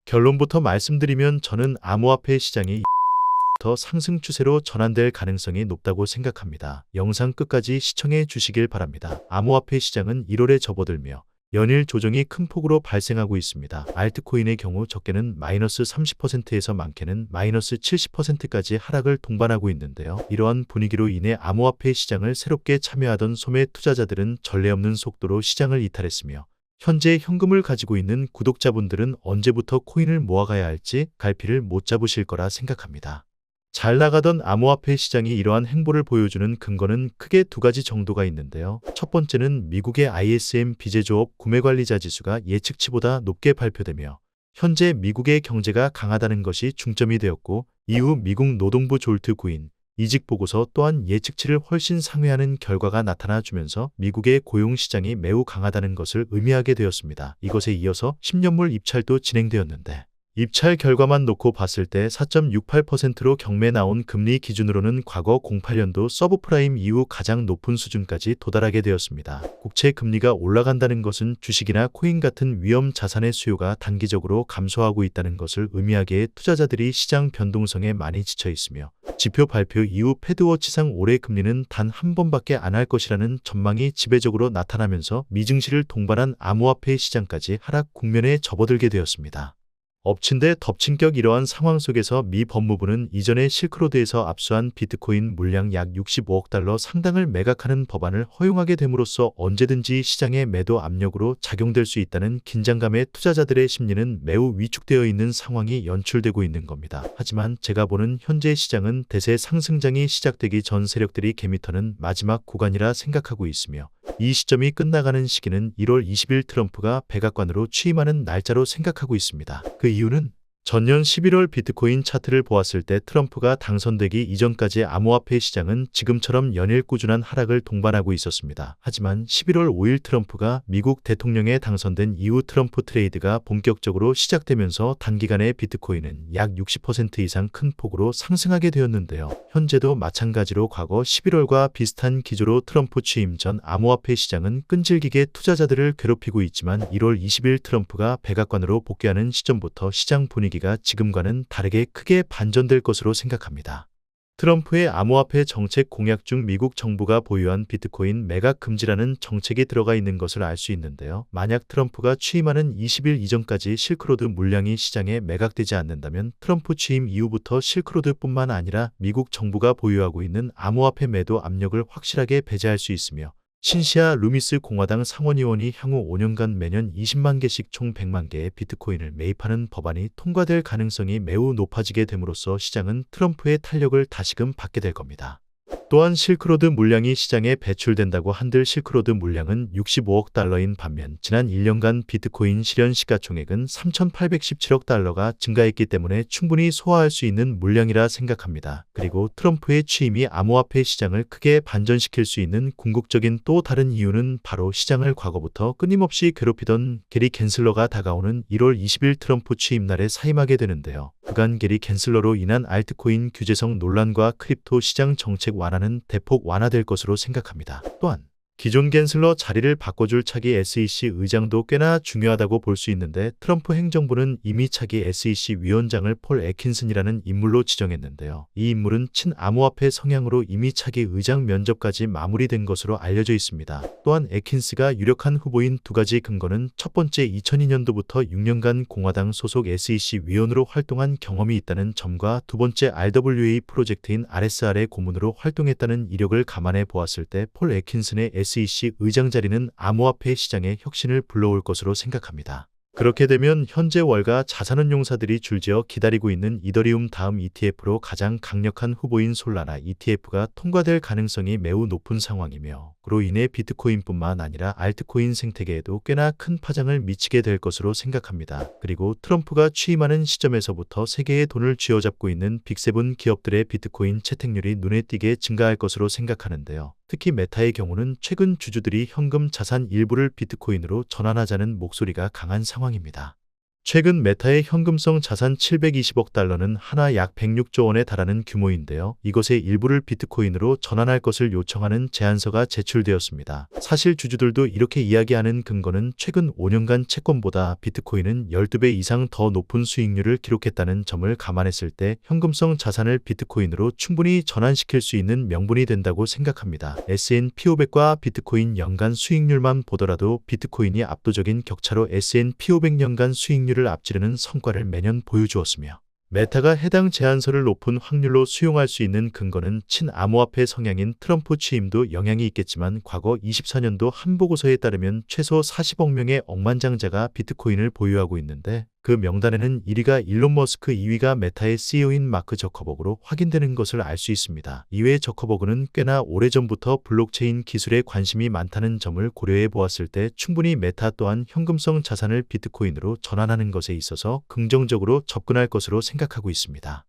결론부터 말씀드리면 저는 암호화폐 시장이 더 상승 추세로 전환될 가능성이 높다고 생각합니다. 영상 끝까지 시청해 주시길 바랍니다. 암호화폐 시장은 1월에 접어들며 연일 조정이 큰 폭으로 발생하고 있습니다. 알트코인의 경우 적게는 마이너스 30%에서 많게는 마이너스 70%까지 하락을 동반하고 있는데요. 이러한 분위기로 인해 암호화폐 시장을 새롭게 참여하던 소매 투자자들은 전례 없는 속도로 시장을 이탈했으며 현재 현금을 가지고 있는 구독자분들은 언제부터 코인을 모아가야 할지 갈피를 못 잡으실 거라 생각합니다. 잘 나가던 암호화폐 시장이 이러한 행보를 보여주는 근거는 크게 두 가지 정도가 있는데요. 첫 번째는 미국의 ISM 비제조업 구매관리자 지수가 예측치보다 높게 발표되며 현재 미국의 경제가 강하다는 것이 중점이 되었고, 이후 미국 노동부 졸트 구인 이직 보고서 또한 예측치를 훨씬 상회하는 결과가 나타나주면서 미국의 고용시장이 매우 강하다는 것을 의미하게 되었습니다. 이것에 이어서 10년물 입찰도 진행되었는데 입찰 결과만 놓고 봤을 때 4.68%로 경매 나온 금리 기준으로는 과거 08년도 서브프라임 이후 가장 높은 수준까지 도달하게 되었습니다. 국채 금리가 올라간다는 것은 주식이나 코인 같은 위험 자산의 수요가 단기적으로 감소하고 있다는 것을 의미하기에 투자자들이 시장 변동성에 많이 지쳐 있으며 지표 발표 이후 패드워치상 올해 금리는 단 한 번밖에 안 할 것이라는 전망이 지배적으로 나타나면서 미증시를 동반한 암호화폐 시장까지 하락 국면에 접어들게 되었습니다. 엎친 데 덮친 격 이러한 상황 속에서 미 법무부는 이전에 실크로드에서 압수한 비트코인 물량 약 65억 달러 상당을 매각하는 법안을 허용하게 됨으로써 언제든지 시장의 매도 압력으로 작용될 수 있다는 긴장감에 투자자들의 심리는 매우 위축되어 있는 상황이 연출되고 있는 겁니다. 하지만 제가 보는 현재 시장은 대세 상승장이 시작되기 전 세력들이 개미터는 마지막 구간이라 생각하고 있으며 이 시점이 끝나가는 시기는 1월 20일 트럼프가 백악관으로 취임하는 날짜로 생각하고 있습니다. 그 이유는 전년 11월 비트코인 차트를 보았을 때 트럼프가 당선되기 이전까지 암호화폐 시장은 지금처럼 연일 꾸준한 하락을 동반하고 있었습니다. 하지만 11월 5일 트럼프가 미국 대통령에 당선된 이후 트럼프 트레이드가 본격적으로 시작되면서 단기간에 비트코인은 약 60% 이상 큰 폭으로 상승하게 되었는데요. 현재도 마찬가지로 과거 11월과 비슷한 기조로 트럼프 취임 전 암호화폐 시장은 끈질기게 투자자들을 괴롭히고 있지만 1월 20일 트럼프가 백악관으로 복귀하는 시점부터 시장 분위기가 지금과는 다르게 크게 반전될 것으로 생각합니다. 트럼프의 암호화폐 정책 공약 중 미국 정부가 보유한 비트코인 매각 금지라는 정책이 들어가 있는 것을 알 수 있는데요. 만약 트럼프가 취임하는 20일 이전까지 실크로드 물량이 시장에 매각되지 않는다면 트럼프 취임 이후부터 실크로드뿐만 아니라 미국 정부가 보유하고 있는 암호화폐 매도 압력을 확실하게 배제할 수 있으며 신시아 루미스 공화당 상원의원이 향후 5년간 매년 20만 개씩 총 100만 개의 비트코인을 매입하는 법안이 통과될 가능성이 매우 높아지게 됨으로써 시장은 트럼프의 탄력을 다시금 받게 될 겁니다. 또한 실크로드 물량이 시장에 배출된다고 한들 실크로드 물량은 65억 달러인 반면 지난 1년간 비트코인 실현 시가총액은 3,817억 달러가 증가했기 때문에 충분히 소화할 수 있는 물량이라 생각합니다. 그리고 트럼프의 취임이 암호화폐 시장을 크게 반전시킬 수 있는 궁극적인 또 다른 이유는 바로 시장을 과거부터 끊임없이 괴롭히던 게리 갠슬러가 다가오는 1월 20일 트럼프 취임날에 사임하게 되는데요. 그간 게리 갠슬러로 인한 알트코인 규제성 논란과 크립토 시장 정책 완화는 대폭 완화될 것으로 생각합니다. 또한 기존 갠슬러 자리를 바꿔줄 차기 SEC 의장도 꽤나 중요하다고 볼 수 있는데 트럼프 행정부는 이미 차기 SEC 위원장을 폴 애킨슨이라는 인물로 지정했는데요. 이 인물은 친암호화폐 성향으로 이미 차기 의장 면접까지 마무리된 것으로 알려져 있습니다. 또한 애킨스가 유력한 후보인 두 가지 근거는 첫 번째 2002년도부터 6년간 공화당 소속 SEC 위원으로 활동한 경험이 있다는 점과 두 번째 RWA 프로젝트인 RSR의 고문으로 활동했다는 이력을 감안해 보았을 때 폴 애킨슨의 SEC 의장 자리는 암호화폐 시장의 혁신을 불러올 것으로 생각합니다. 그렇게 되면 현재 월가 자산운용사들이 줄지어 기다리고 있는 이더리움 다음 ETF로 가장 강력한 후보인 솔라나 ETF가 통과될 가능성이 매우 높은 상황이며 그로 인해 비트코인뿐만 아니라 알트코인 생태계에도 꽤나 큰 파장을 미치게 될 것으로 생각합니다. 그리고 트럼프가 취임하는 시점에서부터 세계의 돈을 쥐어잡고 있는 빅세븐 기업들의 비트코인 채택률이 눈에 띄게 증가할 것으로 생각하는데요. 특히 메타의 경우는 최근 주주들이 현금 자산 일부를 비트코인으로 전환하자는 목소리가 강한 상황입니다. 최근 메타의 현금성 자산 720억 달러는 하나 약 106조 원에 달하는 규모인데요. 이것의 일부를 비트코인으로 전환할 것을 요청하는 제안서가 제출되었습니다. 사실 주주들도 이렇게 이야기하는 근거는 최근 5년간 채권보다 비트코인은 12배 이상 더 높은 수익률을 기록했다는 점을 감안했을 때 현금성 자산을 비트코인으로 충분히 전환시킬 수 있는 명분이 된다고 생각합니다. S&P 500과 비트코인 연간 수익률만 보더라도 비트코인이 압도적인 격차로 S&P 500 연간 수익률을 앞지르는 성과를 매년 보여주었으며 메타가 해당 제안서를 높은 확률로 수용할 수 있는 근거는 친암호화폐 성향인 트럼프 취임도 영향이 있겠지만 과거 24년도 한 보고서에 따르면 최소 40억 명의 억만장자가 비트코인을 보유하고 있는데 그 명단에는 1위가 일론 머스크, 2위가 메타의 CEO인 마크 저커버그로 확인되는 것을 알 수 있습니다. 이외에 저커버그는 꽤나 오래전부터 블록체인 기술에 관심이 많다는 점을 고려해 보았을 때 충분히 메타 또한 현금성 자산을 비트코인으로 전환하는 것에 있어서 긍정적으로 접근할 것으로 생각하고 있습니다.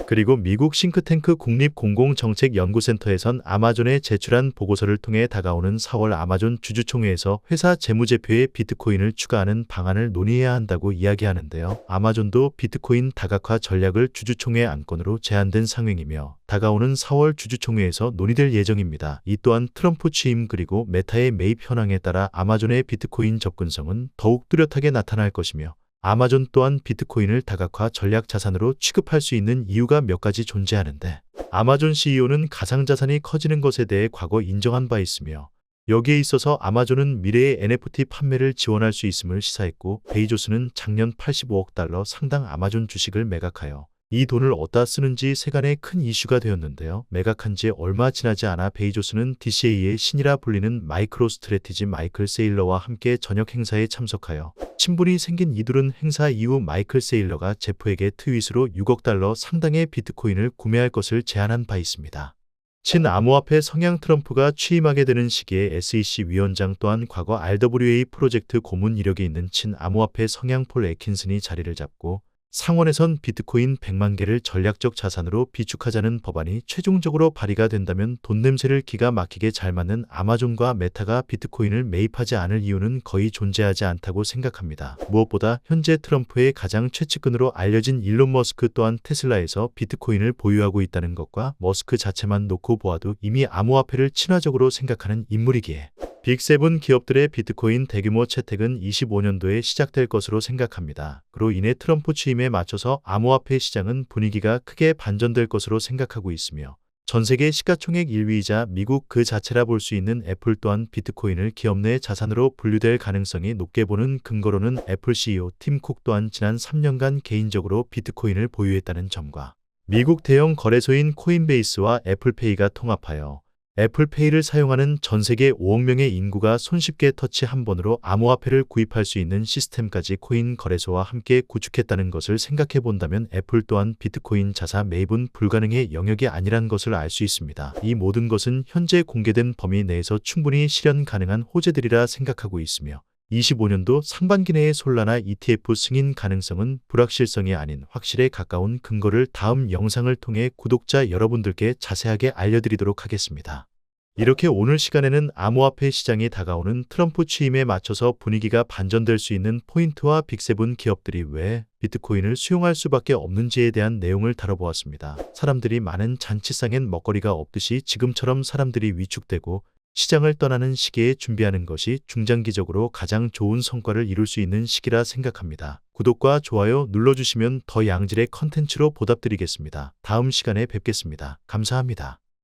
그리고 미국 싱크탱크 국립공공정책연구센터에선 아마존에 제출한 보고서를 통해 다가오는 4월 아마존 주주총회에서 회사 재무제표에 비트코인을 추가하는 방안을 논의해야 한다고 이야기하는데요. 아마존도 비트코인 다각화 전략을 주주총회 안건으로 제안된 상황이며 다가오는 4월 주주총회에서 논의될 예정입니다. 이 또한 트럼프 취임 그리고 메타의 매입 현황에 따라 아마존의 비트코인 접근성은 더욱 뚜렷하게 나타날 것이며 아마존 또한 비트코인을 다각화 전략 자산으로 취급할 수 있는 이유가 몇 가지 존재하는데 아마존 CEO는 가상자산이 커지는 것에 대해 과거 인정한 바 있으며 여기에 있어서 아마존은 미래의 NFT 판매를 지원할 수 있음을 시사했고 베이조스는 작년 85억 달러 상당 아마존 주식을 매각하여 이 돈을 어디다 쓰는지 세간의 큰 이슈가 되었는데요. 매각한 지 얼마 지나지 않아 베이조스는 DCA의 신이라 불리는 마이크로 스트래티지 마이클 세일러와 함께 저녁 행사에 참석하여 친분이 생긴 이들은 행사 이후 마이클 세일러가 제프에게 트윗으로 6억 달러 상당의 비트코인을 구매할 것을 제안한 바 있습니다. 친암호화폐 성향 트럼프가 취임하게 되는 시기에 SEC 위원장 또한 과거 RWA 프로젝트 고문 이력이 있는 친암호화폐 성향 폴 애킨슨이 자리를 잡고 상원에선 비트코인 100만 개를 전략적 자산으로 비축하자는 법안이 최종적으로 발의가 된다면 돈 냄새를 기가 막히게 잘 맡는 아마존과 메타가 비트코인을 매입하지 않을 이유는 거의 존재하지 않다고 생각합니다. 무엇보다 현재 트럼프의 가장 최측근으로 알려진 일론 머스크 또한 테슬라에서 비트코인을 보유하고 있다는 것과 머스크 자체만 놓고 보아도 이미 암호화폐를 친화적으로 생각하는 인물이기에 빅7 기업들의 비트코인 대규모 채택은 25년도에 시작될 것으로 생각합니다. 그로 인해 트럼프 취임에 맞춰서 암호화폐 시장은 분위기가 크게 반전될 것으로 생각하고 있으며 전 세계 시가총액 1위이자 미국 그 자체라 볼 수 있는 애플 또한 비트코인을 기업 내 자산으로 분류될 가능성이 높게 보는 근거로는 애플 CEO 팀 쿡 또한 지난 3년간 개인적으로 비트코인을 보유했다는 점과 미국 대형 거래소인 코인베이스와 애플페이가 통합하여 애플페이를 사용하는 전 세계 5억 명의 인구가 손쉽게 터치 한 번으로 암호화폐를 구입할 수 있는 시스템까지 코인 거래소와 함께 구축했다는 것을 생각해 본다면 애플 또한 비트코인 자사 매입은 불가능의 영역이 아니란 것을 알 수 있습니다. 이 모든 것은 현재 공개된 범위 내에서 충분히 실현 가능한 호재들이라 생각하고 있으며 25년도 상반기 내에 솔라나 ETF 승인 가능성은 불확실성이 아닌 확실에 가까운 근거를 다음 영상을 통해 구독자 여러분들께 자세하게 알려드리도록 하겠습니다. 이렇게 오늘 시간에는 암호화폐 시장이 다가오는 트럼프 취임에 맞춰서 분위기가 반전될 수 있는 포인트와 빅7 기업들이 왜 비트코인을 수용할 수밖에 없는지에 대한 내용을 다뤄보았습니다. 사람들이 많은 잔치상엔 먹거리가 없듯이 지금처럼 사람들이 위축되고 시장을 떠나는 시기에 준비하는 것이 중장기적으로 가장 좋은 성과를 이룰 수 있는 시기라 생각합니다. 구독과 좋아요 눌러주시면 더 양질의 컨텐츠로 보답드리겠습니다. 다음 시간에 뵙겠습니다. 감사합니다.